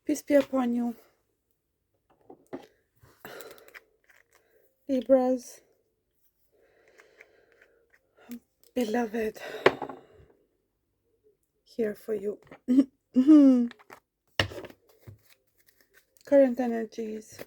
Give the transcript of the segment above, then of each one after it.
Peace be upon you, Libras, beloved, here for you. Current energies.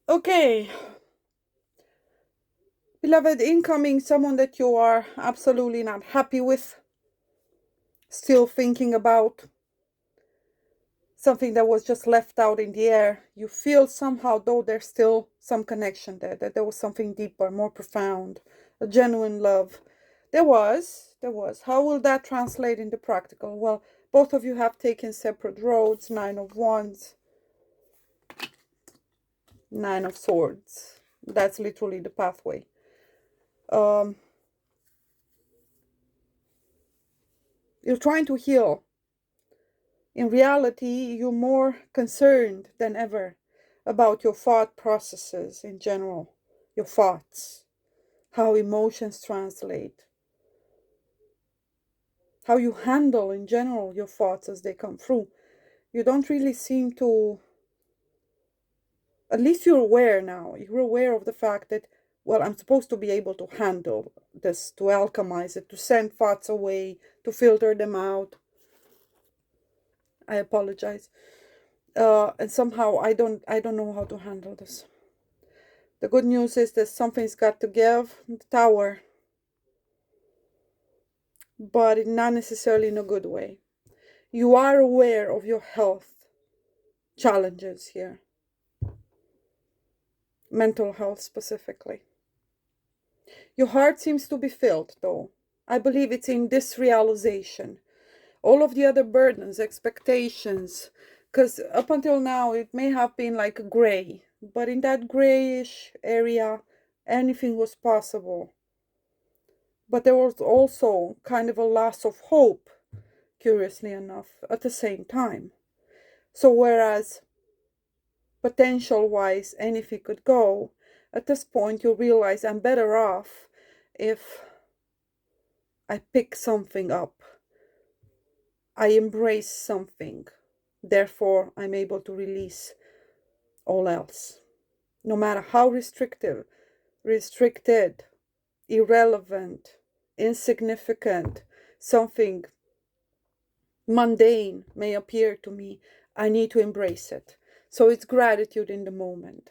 Okay, beloved, incoming someone that you are absolutely not happy with, still thinking about something that was just left out in the air. You feel somehow, though, there's still some connection there, that there was something deeper, more profound, a genuine love. There was. How will that translate into practical? Well, both of you have taken separate roads. 9 of Wands, 9 of Swords. That's literally the pathway. You're trying to heal. In reality, you're more concerned than ever about your thought processes in general, your thoughts, how emotions translate, how you handle in general your thoughts as they come through. You don't really seem to, at least you're aware now, you're aware of the fact that, well, I'm supposed to be able to handle this, to alchemize it, to send thoughts away, to filter them out. I apologize. And somehow I don't know how to handle this. The good news is that something's got to give. The Tower. But not necessarily in a good way. You are aware of your health challenges here. Mental health specifically. Your heart seems to be filled, though. I believe it's in this realization. All of the other burdens, expectations, because up until now it may have been like gray, but in that grayish area, anything was possible. But there was also kind of a loss of hope, curiously enough, at the same time. So whereas potential-wise anything could go, at this point you realize I'm better off if I pick something up. I embrace something. Therefore, I'm able to release all else. No matter how restricted, irrelevant, insignificant, something mundane may appear to me, I need to embrace it. So it's gratitude in the moment.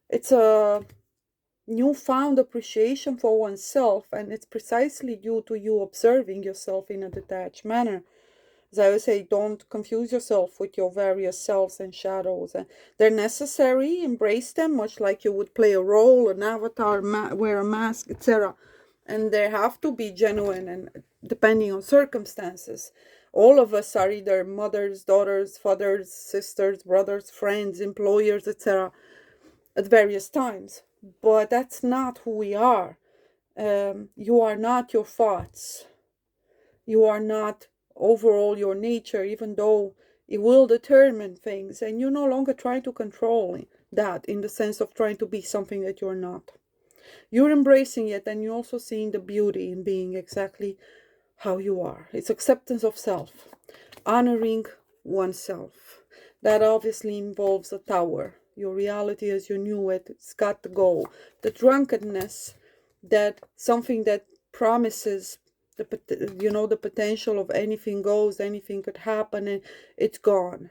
It's a newfound appreciation for oneself, and it's precisely due to you observing yourself in a detached manner. As I would say, don't confuse yourself with your various selves and shadows. They're necessary, embrace them, much like you would play a role, an avatar, wear a mask, etc. And they have to be genuine, and depending on circumstances. All of us are either mothers, daughters, fathers, sisters, brothers, friends, employers, etc. at various times. But that's not who we are. You are not your thoughts. You are not overall your nature, even though it will determine things, and you're no longer trying to control that in the sense of trying to be something that you're not. You're embracing it, and you're also seeing the beauty in being exactly how you are. It's acceptance of self, honoring oneself. That obviously involves a tower. Your reality as you knew it, it's got to go. The drunkenness, that something that promises the potential of anything goes, anything could happen, and it's gone.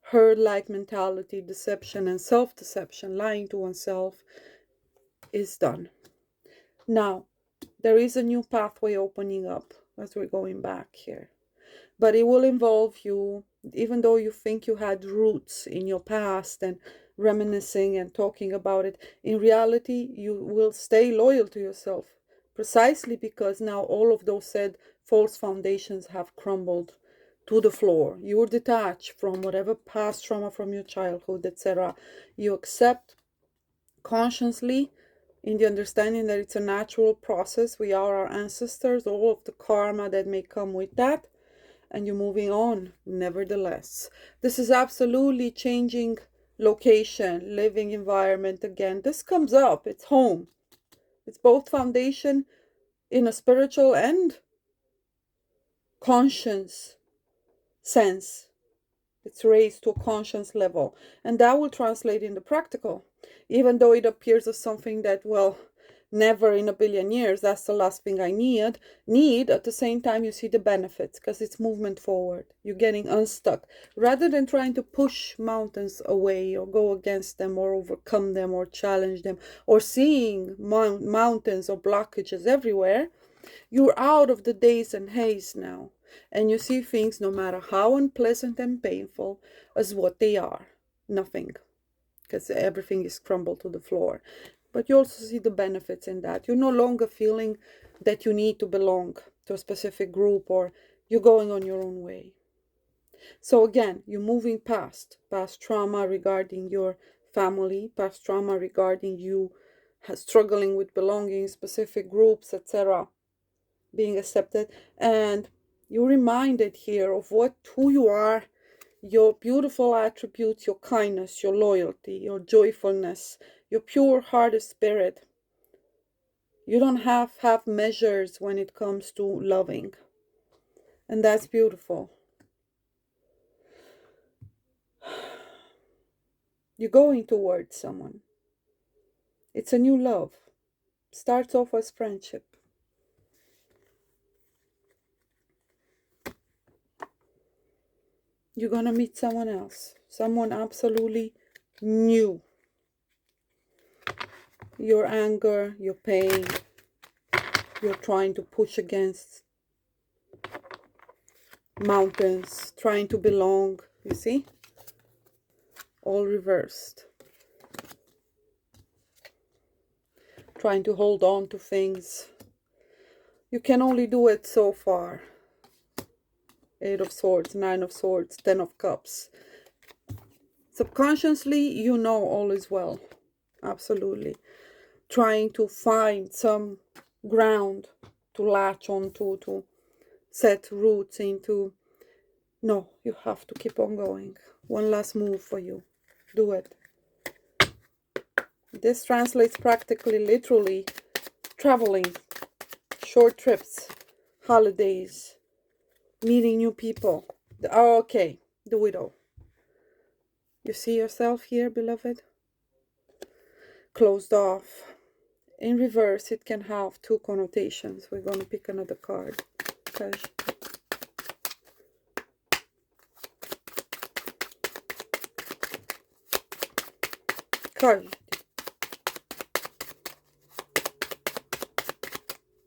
Herd-like mentality, deception and self-deception, lying to oneself, is done. Now, there is a new pathway opening up as we're going back here. But it will involve you, even though you think you had roots in your past and reminiscing and talking about it, in reality, you will stay loyal to yourself, precisely because now all of those said false foundations have crumbled to the floor. You are detached from whatever past trauma from your childhood, etc. You accept consciously, in the understanding that it's a natural process. We are our ancestors, all of the karma that may come with that, and you're moving on nevertheless. This is absolutely changing location, living environment again. This comes up, it's home. It's both foundation in a spiritual and conscience sense. It's raised to a conscience level, and that will translate into practical, even though it appears as something that, well, never in a billion years, that's the last thing I need. At the same time, you see the benefits, because it's movement forward. You're getting unstuck, rather than trying to push mountains away or go against them or overcome them or challenge them, or seeing mountains or blockages everywhere. You're out of the daze and haze now, and you see things, no matter how unpleasant and painful, as what they are. Nothing. Because everything is crumbled to the floor. But you also see the benefits in that. You're no longer feeling that you need to belong to a specific group, or you're going on your own way. So again, you're moving past trauma regarding your family, past trauma regarding you struggling with belonging in specific groups, etc., being accepted, and you're reminded here of who you are, your beautiful attributes, your kindness, your loyalty, your joyfulness, your pure-hearted spirit. You don't have measures when it comes to loving, and that's beautiful. You're going towards someone. It's a new love. Starts off as friendship. You're gonna meet someone else, someone absolutely new. Your anger, your pain, you're trying to push against mountains, trying to belong, you see? All reversed. Trying to hold on to things. You can only do it so far. 8 of Swords, 9 of Swords, 10 of Cups. Subconsciously, you know all is well. Absolutely. Trying to find some ground to latch onto, to set roots into. No, you have to keep on going. One last move for you. Do it. This translates practically, literally, traveling, short trips, holidays, meeting new people. Oh, okay, the widow. You see yourself here, beloved? Closed off. In reverse, it can have 2 connotations. We're going to pick another card.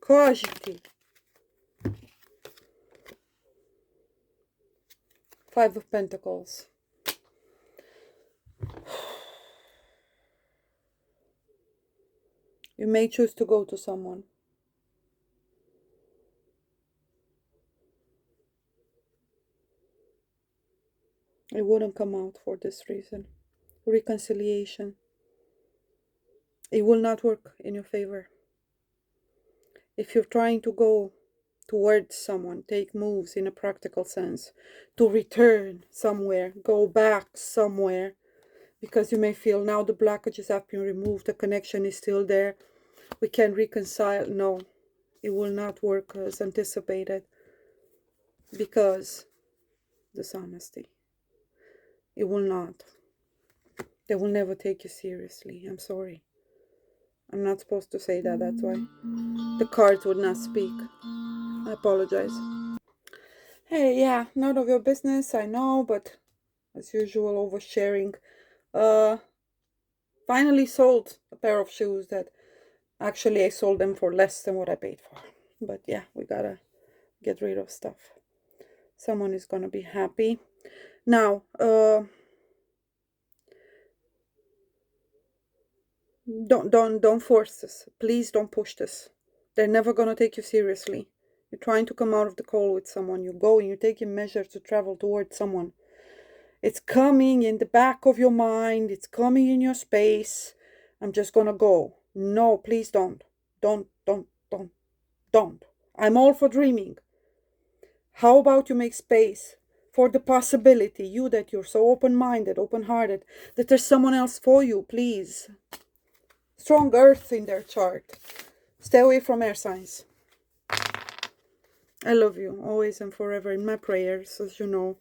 Cogite. 5 of Pentacles. You may choose to go to someone. It wouldn't come out for this reason. Reconciliation. It will not work in your favor. If you're trying to go towards someone, take moves in a practical sense, to return somewhere, go back somewhere, because you may feel now the blockages have been removed, the connection is still there, we can reconcile. No, it will not work as anticipated, because dishonesty. It will not. They will never take you seriously. I'm sorry. I'm not supposed to say that, that's why. The cards would not speak. I apologize. Hey, yeah, none of your business, I know, but as usual, oversharing. Finally sold a pair of shoes that Actually, I sold them for less than what I paid for. But yeah, we gotta get rid of stuff. Someone is gonna be happy. Now, don't force this. Please don't push this. They're never gonna take you seriously. You're trying to come out of the call with someone. You go and you're taking measures to travel towards someone. It's coming in the back of your mind. It's coming in your space. I'm just gonna go. No, please don't. Don't. I'm all for dreaming. How about you make space for the possibility, you that you're so open-minded, open-hearted, that there's someone else for you, please. Strong earth in their chart. Stay away from air signs. I love you, always and forever in my prayers, as you know.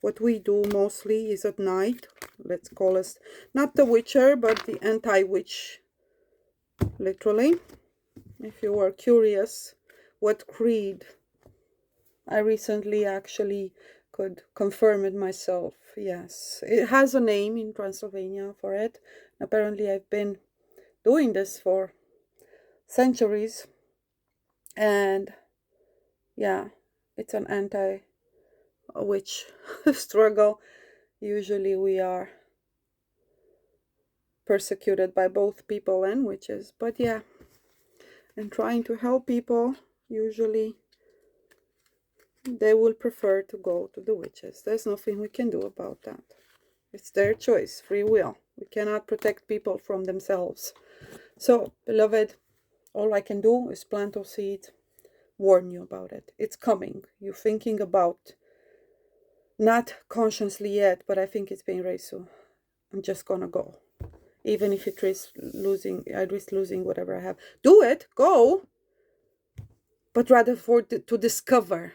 What we do mostly is at night. Let's call us not the witcher, but the anti-witch, literally. If you were curious what creed, I recently actually could confirm it myself. Yes, it has a name in Transylvania for it. Apparently I've been doing this for centuries, and yeah, it's an anti-witch struggle. Usually we are persecuted by both people and witches, but yeah, and trying to help people, usually they will prefer to go to the witches. There's nothing we can do about that. It's their choice, free will. We cannot protect people from themselves. So, beloved, all I can do is plant those seeds, warn you about it. It's coming. You're thinking about, not consciously yet, but I think it's being raised, so I'm just gonna go. Even if it risks losing, I risk losing whatever I have. Do it, go. But rather to discover.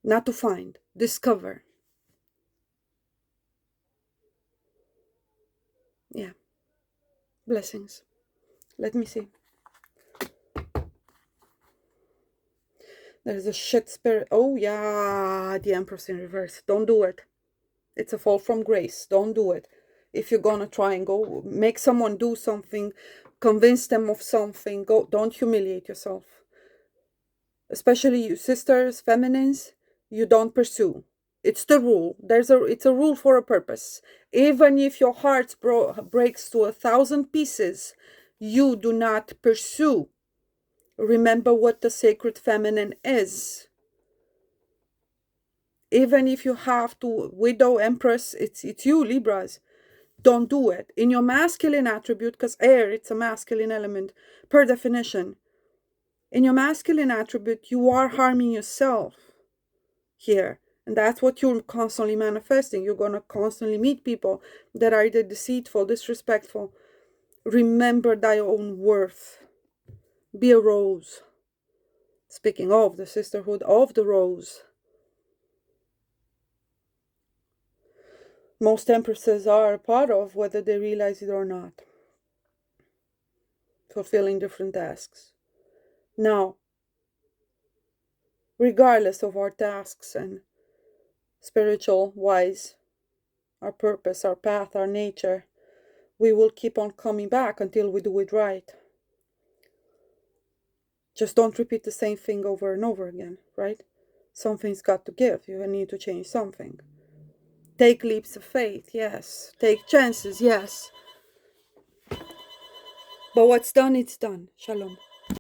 Not to find, discover. Yeah. Blessings. Let me see. There's a shit spirit. Oh, yeah. The Empress in reverse. Don't do it. It's a fall from grace. Don't do it. If you're gonna try and go make someone do something, convince them of something, don't humiliate yourself. Especially you sisters, feminines, you don't pursue. It's the rule. It's a rule for a purpose. Even if your heart breaks to 1,000 pieces, you do not pursue. Remember what the sacred feminine is. Even if you have to widow empress, it's you, Libras. Don't do it. In your masculine attribute, because air, it's a masculine element, per definition. In your masculine attribute, you are harming yourself here. And that's what you're constantly manifesting. You're going to constantly meet people that are either deceitful, disrespectful. Remember thy own worth. Be a rose. Speaking of the sisterhood of the rose. Most empresses are a part of, whether they realize it or not. Fulfilling different tasks. Now, regardless of our tasks and spiritual wise, our purpose, our path, our nature, we will keep on coming back until we do it right. Just don't repeat the same thing over and over again, right? Something's got to give. You need to change something. Take leaps of faith, yes. Take chances, yes. But what's done, it's done. Shalom.